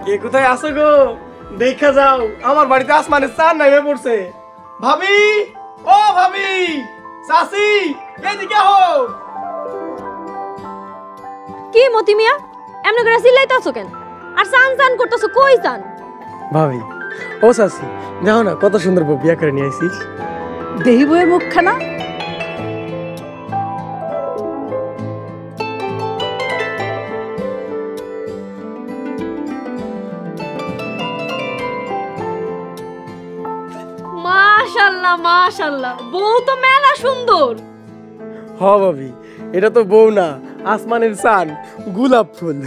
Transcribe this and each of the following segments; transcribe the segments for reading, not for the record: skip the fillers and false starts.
কে কোথায় আছো গো? দেখা যাও, আমার বাড়িতে আসমানের চাঁদ নামে পড়ছে। ভাবি, ও ভাবি, চাচি, এদিকে হও। কি মতি মিয়া এমন করে চিল্লাইতাছো কেন? আর চান চান করতেছো, কই চান? ভাবি, ও চাচি, দেখো না কত সুন্দর বউ বিয়া করে নিয়ে আইছি। দেহি বইয়ের মুখখানা। মাশাআল্লাহ মাশাআল্লাহ, বউ তো মেলা সুন্দর। হ ভাবি, এটা তো বউ না, আসমানের চাঁদ, গোলাপ ফুল।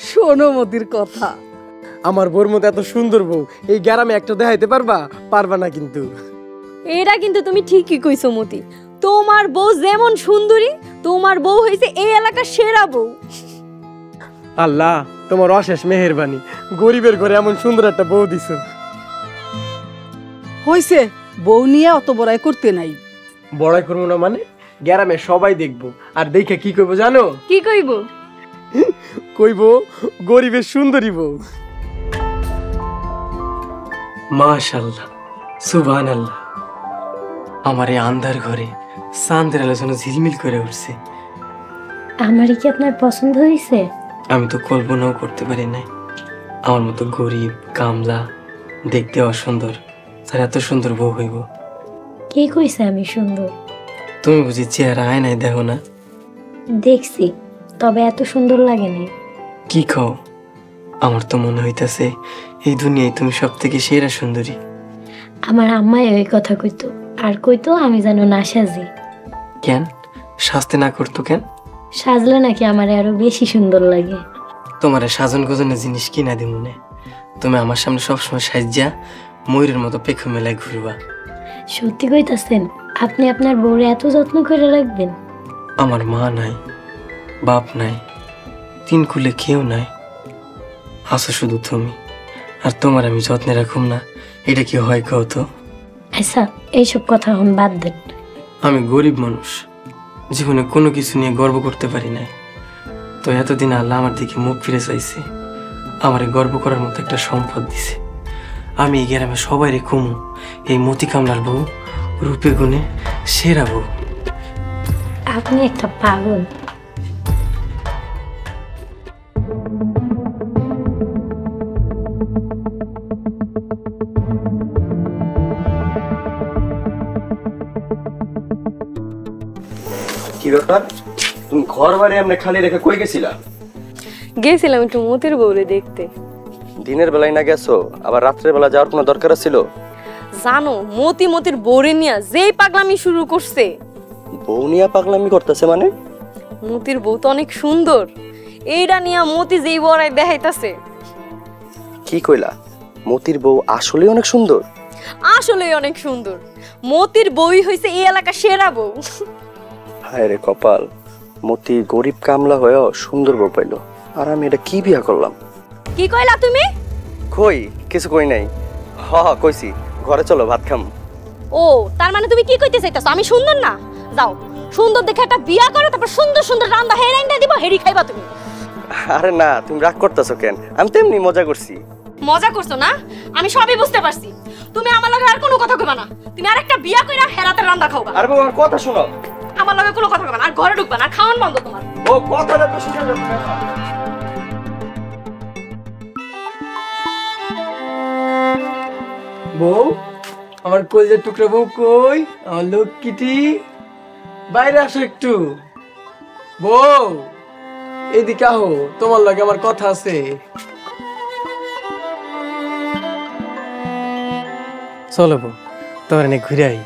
শোনো মতির কথা। আমার বউর মতো এত সুন্দর বউ এই গ্রামে একটা দেখাইতে পারবা? পারবা না কিন্তু। এটা কিন্তু তুমি ঠিকই কইছো মতি, তোমার বউ যেমন সুন্দরী, তোমার বউ হইছে এই এলাকার সেরা বউ। আল্লাহ তোমার অশেষ মেহেরবানি, গরিবের ঘরে এমন সুন্দর একটা বউ দিছো। হইছে, বউ নিয়ে অত বড়াই করতে নাই। বড়াই করবো না মানে? গ্রামে সবাই দেখবো, আর দেখে কি কইবো জানো? কি কইব? কইবো গরিবের সুন্দরী বউ। মাশাআল্লাহ, সুবহানাল্লাহ। আমার এই আন্ধার ঘরে চাঁদের আলো যেন ঝিলমিল করে উঠছে। আমারই কি আপনার পছন্দ হয়েছে? আমি তো কল্পনাও করতে পারি নাই আমার মতো গরিব কামলা, দেখতে অসুন্দর, তার এত সুন্দর বউ হইব। কে কইছে আমি সুন্দর? তুমি বুঝি চেহারা আয়নায় দেখো না? দেখছি, তবে এত সুন্দর লাগে না। কি খাও? আমার তো মনে হইতাছে এই দুনিয়ায় তুমি সব থেকে সেরা সুন্দরী। আমার আম্মাই ওই কথা কইতো, আর কইতো আমি যেন না সাজি। কেন সাজতে না করতো কেন? সাজলে নাকি আমার আরো বেশি সুন্দর লাগে। তোমার সাজন গোজনের জিনিস কিনা দি মনে, তুমি আমার সামনে সবসময় সাজ্জা ময়ূরের মতো পেখ মেলায় ঘুরবা। সত্যি কইতাছেন? আপনি আপনার বউরে এত যত্ন করে রাখবেন? আমার মা নাই, বাপ নাই, তিন কুলে কেউ নাই, আছো শুধু তুমি। আর তোমার আমি যত্নে রাখুম না, এটা কি হয় কও তো? আচ্ছা, এইসব কথা এখন বাদ দেন। আমি গরিব মানুষ, জীবনে কোনো কিছু নিয়ে গর্ব করতে পারি নাই, তো এতদিন আল্লাহ আমার দিকে মুখ ফিরে চাইছে, আমারে গর্ব করার মতো একটা সম্পদ দিছে। আমি এই গ্রামে সবাই রে কমু এই মতি কামলার বউ, রূপে গুণে সেরা বউ। আপনি একটা পাগল। কি ব্যাপার, তুমি ঘর বাড়ি এমনি খালি রেখে কই গেছিলা? গেছিলাম একটু মতির বউরে দেখতে। দিনের বেলায় না গেছো, আবার রাত্রের বেলা যাওয়ার কোনো দরকার ছিল? জানো মতির বউরে নিয়া যেই পাগলামি শুরু করছে। বউ নিয়া পাগলামি করতেছে মানে? মতির বউ তো অনেক সুন্দর, এইটা নিয়া মতি যেই বড়াই দেখাইতাছে। কি কইলা? মতির বউ আসলে অনেক সুন্দর? আসলেই অনেক সুন্দর, মতির বউই হইছে এই এলাকার সেরা বউ। হায় রে কপাল, মতি গরিব কামলা হয়েও সুন্দর বউ পাইলো, আর আমি এটা কি বিয়া করলাম? কি কইলা তুমি? কই কিছু কই নাই। হ হ কইছি, ঘরে চলো ভাত খাম। ও তার মানে তুমি কি কইতে চাইতাছো আমি সুন্দর না? যাও সুন্দর দেখে একটা বিয়া করো, তারপর সুন্দর সুন্দর রান্না হেরাইন্দা দিব, হেরি খাইবা তুমি। আরে না, তুমি রাগ করতেছো কেন? আমি তো এমনি মজা করছি। মজা করছো না? আমি সবই বুঝতে পারছি। তুমি আমার লগে আর কোনো কথা কইবা না, তুমি আরেকটা বিয়া কইরা হেরাতে রান্না খাওবা। আরে বাবা কথা শোনো। আমার লগে কোনো কথা কইবা না, আর ঘরে ঢুকবা না, খাওয়ান বন্ধ তোমার। ও কথাটা তো শুনে যাও। বউ, আমার কলজার টুকরা বউ কই? আমার লক্ষ্মীটি, বাইরে আসো একটু। বউ এদিকে আহো, তোমার লগে আমার কথা আছে। চলো বউ, তোমার এনে ঘুরে আই,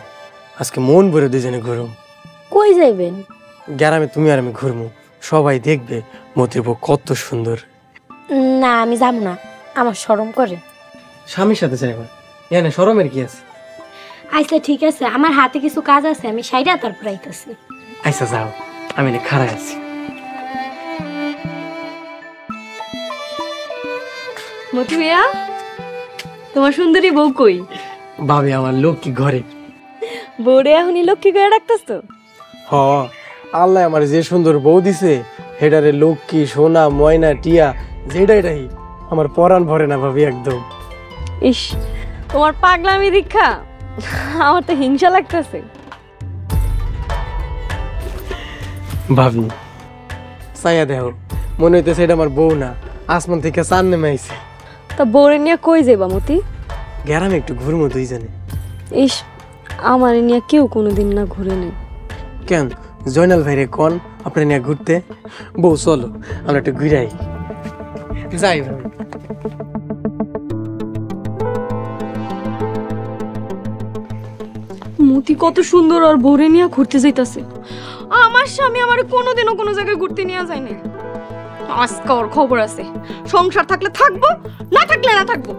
আজকে মন ভরে দুজনে ঘুরুম। কই যাইবেন? গ্রামে তুমি আর আমি ঘুরমু, সবাই দেখবে মতির বউ কত সুন্দর। না আমি যাব না, আমার শরম করে। স্বামীর সাথে যাইবা, এনে শরমের কি আছে? আচ্ছা ঠিক আছে, আমার হাতে কিছু কাজ আছে, আমি সাইডা তারপর আইতাছি। আচ্ছা যাও, আমি এনে খাড়া আছি। মতি মিয়া, তোমার সুন্দরী বউ কই? ভাবি আমার লক্ষ্মী ঘরে। বউরে এখনই লক্ষ্মী করে রাখতাস তো? হ, আল্লাহ আমার যে সুন্দর বউ দিছে, হেডারে লক্ষ্মী সোনা ময়না টিয়া যেটাই আমার পরাণ ভরে না ভাবি একদম। ইস, তোমার পাগলামি দীক্ষা আমার তো হিংসা লাগতেছে। ভাবি ছায়া দেহ, মনে হইতেছে এটা আমার বউ না, আসমান থেকে চান নেমে আইছে। তা বউরে নিয়ে কই যাইবা মতি? গ্যারামে একটু ঘুরমো দুইজনে। ইস, আমার নিয়ে কেউ কোনোদিন না ঘুরে নেই। কেন জয়নাল ভাইরে কোন আপনার নিয়ে ঘুরতে? বউ চলো আমরা একটু ঘুরাই যাই ভাবি। মতি কত সুন্দর আর বউরে নিয়ে ঘুরতে যাইতাছে। আমার স্বামী আমার কোনোদিনও কোনো জায়গায় ঘুরতে নিয়ে যায় না। আজকে ওর খবর আছে, সংসার থাকলে থাকবো, না থাকলে না থাকবো।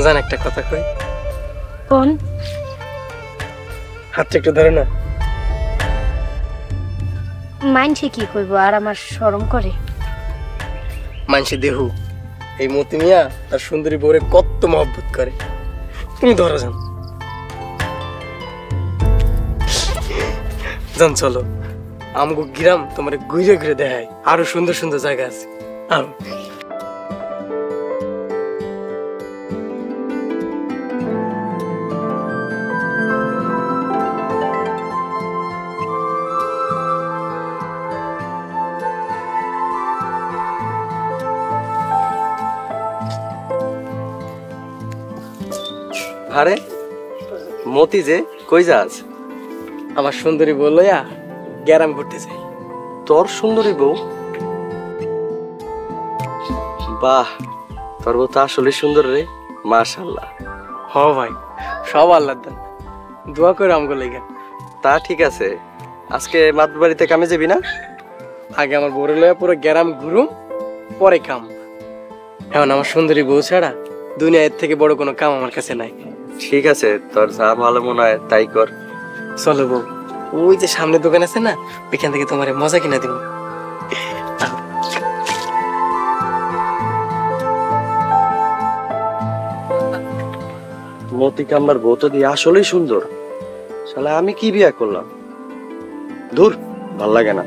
জান একটা কথা কই? কোন? হাতটা একটু ধরে না। মানছে কি করবো, আর আমার শরম করে। মানসি দেহু এই মতি মিয়া তার সুন্দরী বউরে কত মহব্বত করে। তুমি ধরো যান, যান চলো আমগো গ্রাম তোমার ঘুরে ঘুরে দেখায়, আরো সুন্দর সুন্দর জায়গা আছে। আরো আরে মতি যে কই যাস? আমার সুন্দরী বউ লইয়া গ্রাম ঘুরতে চাই। তোর সুন্দরী বউ? বাহ, তোর বউ তো আসলে সুন্দর রে, মাশাআল্লাহ। হ ভাই, সব আল্লাহ দান, দোয়া করে আমগো লেগে। তা ঠিক আছে, আজকে মাতুর বাড়িতে কামে যাবি না? আগে আমার বউরে লইয়া পুরো গ্রাম ঘুরুম, পরে কাম। এখন আমার সুন্দরী বউ ছাড়া দুনিয়ার থেকে বড় কোনো কাম আমার কাছে নাই। ঠিক আছে, তোর যা ভালো মনে হয় তাই কর। চলো বউ, ওই যে সামনে দোকান আছে না, ওইখান থেকে তোমার মজা কিনা দিব। মতি কামলার বউ তো দিয়ে আসলেই সুন্দর। শালা আমি কি বিয়া করলাম? ধুর, ভাল লাগে না।